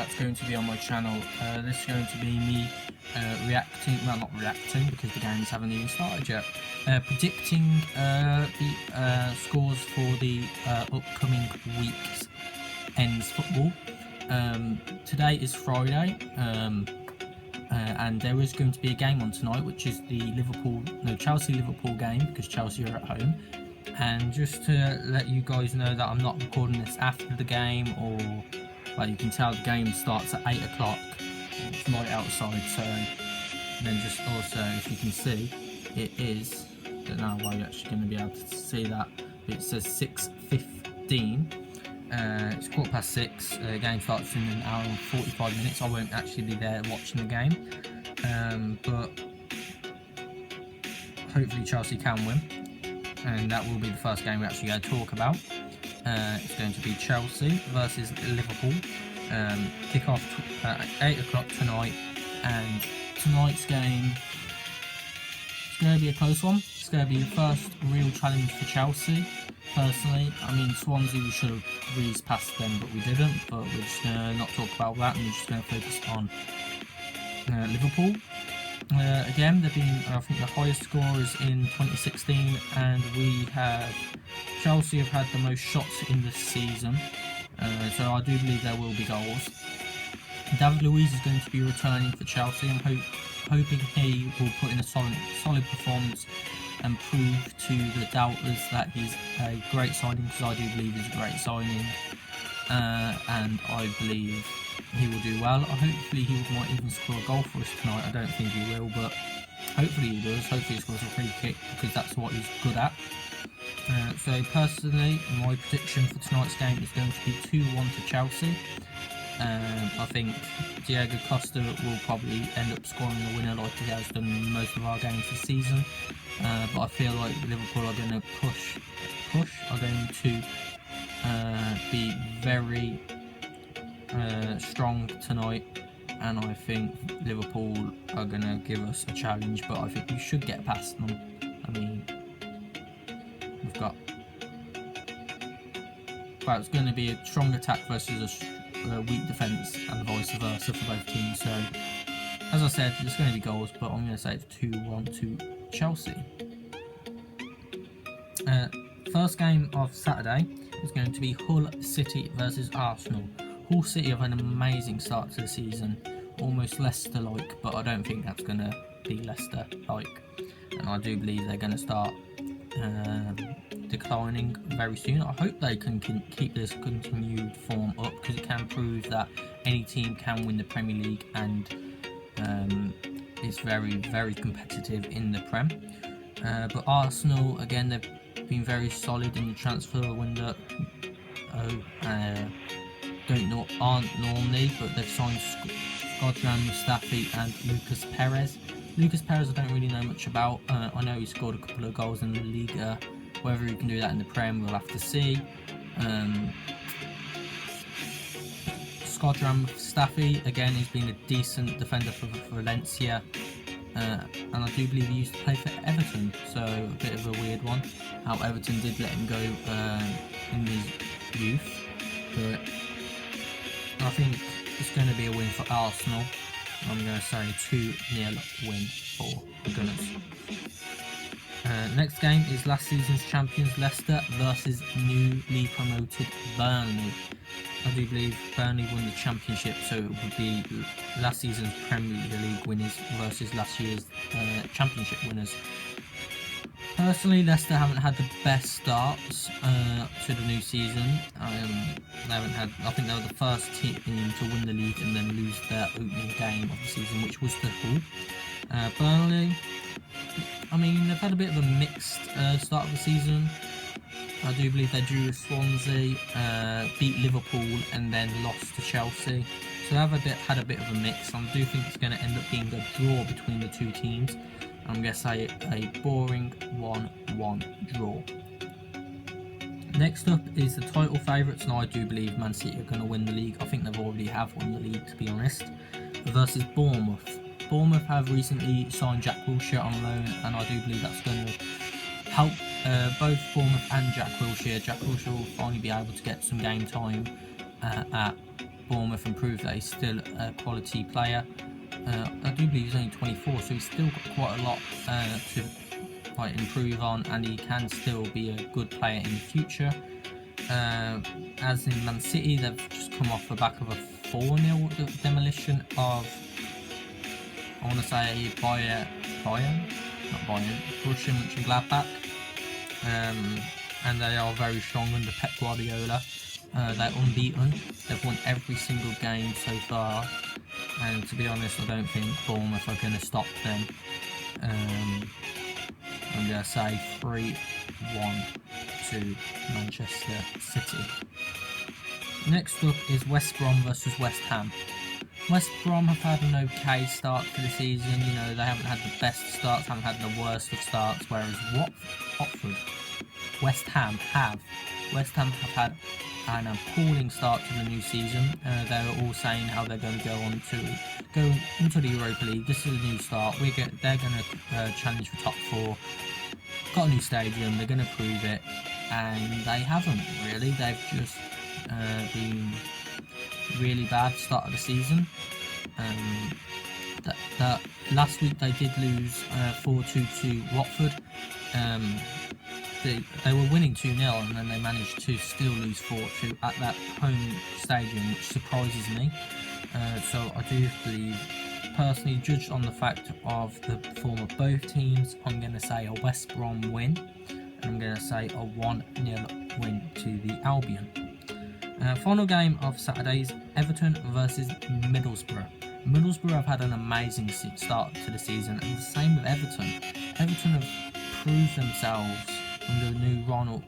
that's going to be on my channel. This is going to be me reacting, well, not reacting because the games haven't even started yet, predicting the scores for the upcoming week's ends football. Today is Friday, and there is going to be a game on tonight, which is the Chelsea-Liverpool game, because Chelsea are at home. And just to let you guys know that I'm not recording this after the game, or like you can tell the game starts at 8 o'clock. It's light outside, so then just also, if you can see, it is, I don't know why you're actually going to be able to see that, but it says 6:15. It's 6:15. The game starts in an hour and 45 minutes. I won't actually be there watching the game, but hopefully Chelsea can win, and that will be the first game we're actually going to talk about. It's going to be Chelsea versus Liverpool. Kick off at 8 o'clock tonight, and tonight's game is going to be a close one. It's going to be the first real challenge for Chelsea. Personally, I mean, Swansea, we should have breezed past them, but we didn't. But we're just going to not talk about that, and we're just going to focus on Liverpool. Again, they've been, I think the highest score is in 2016, and Chelsea have had the most shots in this season, so I do believe there will be goals. David Luiz is going to be returning for Chelsea. I'm hoping he will put in a solid performance and prove to the doubters that he's a great signing, because I do believe he's a great signing, and I believe he will do well. Hopefully he might even score a goal for us tonight. I don't think he will, but hopefully he does. Hopefully he scores a free kick, because that's what he's good at. So personally, my prediction for tonight's game is going to be 2-1 to Chelsea. I think Diego Costa will probably end up scoring the winner like he has done in most of our games this season. But I feel like Liverpool are going to are going to be very strong tonight, and I think Liverpool are going to give us a challenge, but I think we should get past them. I mean, we've got, well, it's going to be a strong attack versus a weak defence, and vice versa for both teams. So as I said, there's going to be goals, but I'm going to say it's 2-1 to Chelsea. First game of Saturday is going to be Hull City versus Arsenal. Hull City have an amazing start to the season, almost Leicester-like, but I don't think that's going to be Leicester-like, and I do believe they're going to start declining very soon. I hope they can keep this continued form up, because it can prove that any team can win the Premier League, and it's very, very competitive in the Prem. But Arsenal, again, they've been very solid in the transfer window. Aren't normally, but they've signed Skodran Mustafi and Lucas Perez. Lucas Perez I don't really know much about. I know he scored a couple of goals in the Liga. Whether he can do that in the Prem, we'll have to see. Skodran Mustafi, again, he's been a decent defender for Valencia. And I do believe he used to play for Everton, so a bit of a weird one. How Everton did let him go in his youth. But I think it's going to be a win for Arsenal. I'm going to say 2-0 win for the Gunners. Next game is last season's champions Leicester versus newly promoted Burnley. I do believe Burnley won the championship, so it would be last season's Premier League winners versus last year's championship winners. Personally, Leicester haven't had the best starts to the new season. They haven't had. I think they were the first team to win the league and then lose their opening game of the season, which was the Hull. Burnley, I mean, they've had a bit of a mixed start of the season. I do believe they drew with Swansea, beat Liverpool, and then lost to Chelsea. So they've had a bit of a mix. I do think it's going to end up being a draw between the two teams. I'm going to say a boring 1-1 draw. Next up is the title favourites, and I do believe Man City are going to win the league. I think they've already have won the league, to be honest. Versus Bournemouth. Bournemouth have recently signed Jack Wilshere on loan, and I do believe that's going to help both Bournemouth and Jack Wilshere. Jack Wilshere will finally be able to get some game time at Bournemouth and prove that he's still a quality player. I do believe he's only 24, so he's still got quite a lot to improve on, and he can still be a good player in the future. As in Man City, they've just come off the back of a 4-0 demolition of, I want to say, Borussia Mönchengladbach. And they are very strong under Pep Guardiola. They're unbeaten. They've won every single game so far. And to be honest, I don't think Bournemouth are going to stop them. I'm going to say 3-1 to Manchester City. Next up is West Brom versus West Ham. West Brom have had an okay start to the season. You know, they haven't had the best starts, haven't had the worst of starts, whereas West Ham have had an appalling start to the new season. They're all saying how they're going to go into the Europa League. This is a new start. They're going to challenge for top 4. Got a new stadium. They're going to prove it, and they haven't really. They've just been really bad start of the season. Last week they did lose 4-2 to Watford. They were winning 2-0 and then they managed to still lose 4-2 at that home stadium, which surprises me. So I do believe, personally, judged on the fact of the form of both teams, I'm going to say a West Brom win, and I'm going to say a 1-0 win to the Albion. Final game of Saturday is Everton versus Middlesbrough. Middlesbrough have had an amazing start to the season, and the same with Everton. Everton have proved themselves under the new Ronald.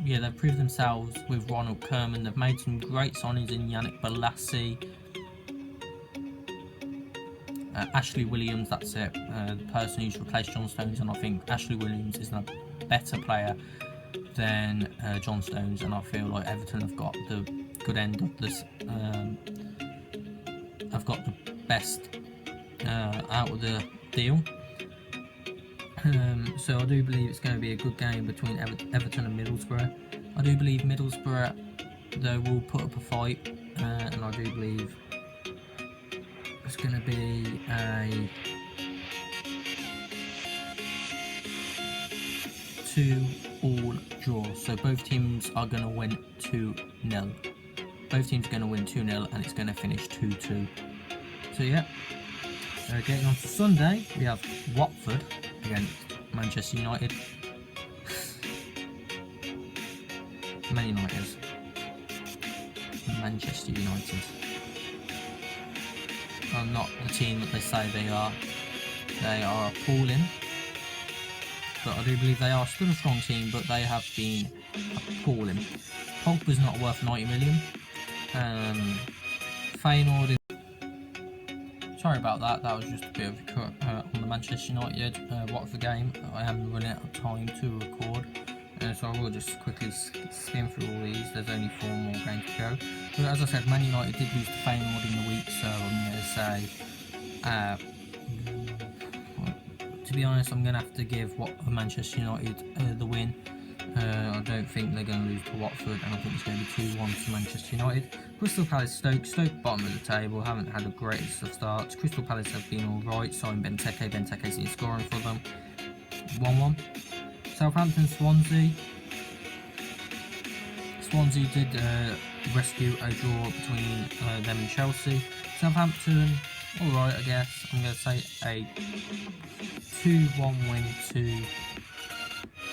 Yeah, they've proved themselves with Ronald Koeman. They've made some great signings in Yannick Bolasie, Ashley Williams. That's it. The person who's replaced John Stones, and I think Ashley Williams is a better player than John Stones, and I feel like Everton have got the good end of this. I've got the best out of the deal. So I do believe it's going to be a good game between Everton and Middlesbrough. I do believe Middlesbrough, they will put up a fight, and I do believe it's going to be a 2-all draw. So both teams are going to win 2-0. Both teams are going to win 2-0, and it's going to finish 2-2. So yeah, getting on to Sunday, we have Watford against Manchester United. Manchester United are not the team that they say they are. They are appalling, but I do believe they are still a strong team, but they have been appalling. Pogba's not worth 90 million. Feyenoord is... Sorry about that, that was just a bit of a cut on the Manchester United Watford game. I am running out of time to record, so I will just quickly skim through all these. There's only 4 more games to go. But as I said, Man United did lose to Feyenoord in the week, so I'm going to say, to be honest, I'm going to have to give Manchester United the win. I don't think they're going to lose to Watford, and I think it's going to be 2-1 to Manchester United. Crystal Palace, Stoke, bottom of the table, haven't had the greatest of starts. Crystal Palace have been alright, signing Benteke's been scoring for them. 1-1. Southampton, Swansea. Swansea did rescue a draw between them and Chelsea. Southampton, alright I guess. I'm going to say a 2-1 win to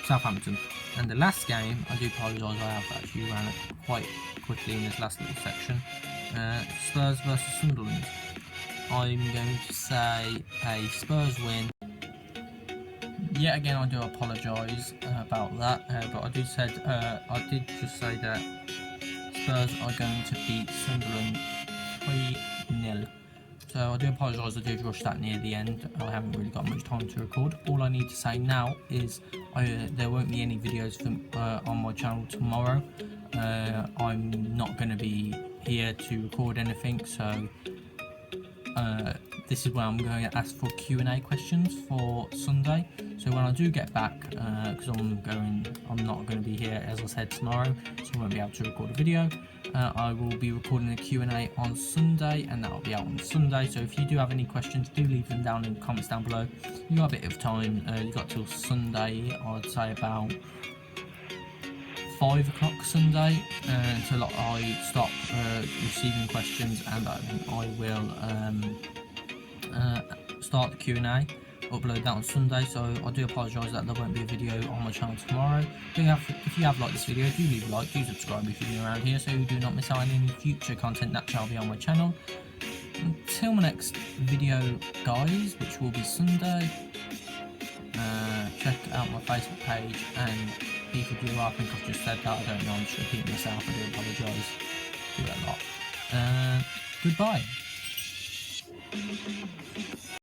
Southampton. And the last game, I do apologise, I have actually ran it quite quickly in this last little section. Spurs versus Sunderland. I'm going to say a Spurs win. Yet again, I do apologise about that, but I did just say that Spurs are going to beat Sunderland 3-0. So I do apologise, I did rush that near the end. I haven't really got much time to record. All I need to say now is there won't be any videos on my channel tomorrow. I'm not going to be here to record anything, so this is where I'm going to ask for Q&A questions for Sunday. So when I do get back, because I'm not going to be here, as I said, tomorrow, so I won't be able to record a video. I will be recording a Q&A on Sunday, and that will be out on Sunday. So if you do have any questions, do leave them down in the comments down below. You got a bit of time. You got till Sunday, I'd say about 5 o'clock Sunday until I stop receiving questions, and I will start the Q&A, upload that on Sunday. So I do apologise that there won't be a video on my channel tomorrow. If you have liked this video, do leave a like, do subscribe if you're new around here, so you do not miss out on any future content that shall be on my channel. Until my next video, guys, which will be Sunday, check out my Facebook page, and people do, I think I've just said that, I don't know, I'm just repeating myself, I do apologise, do that a lot. Goodbye.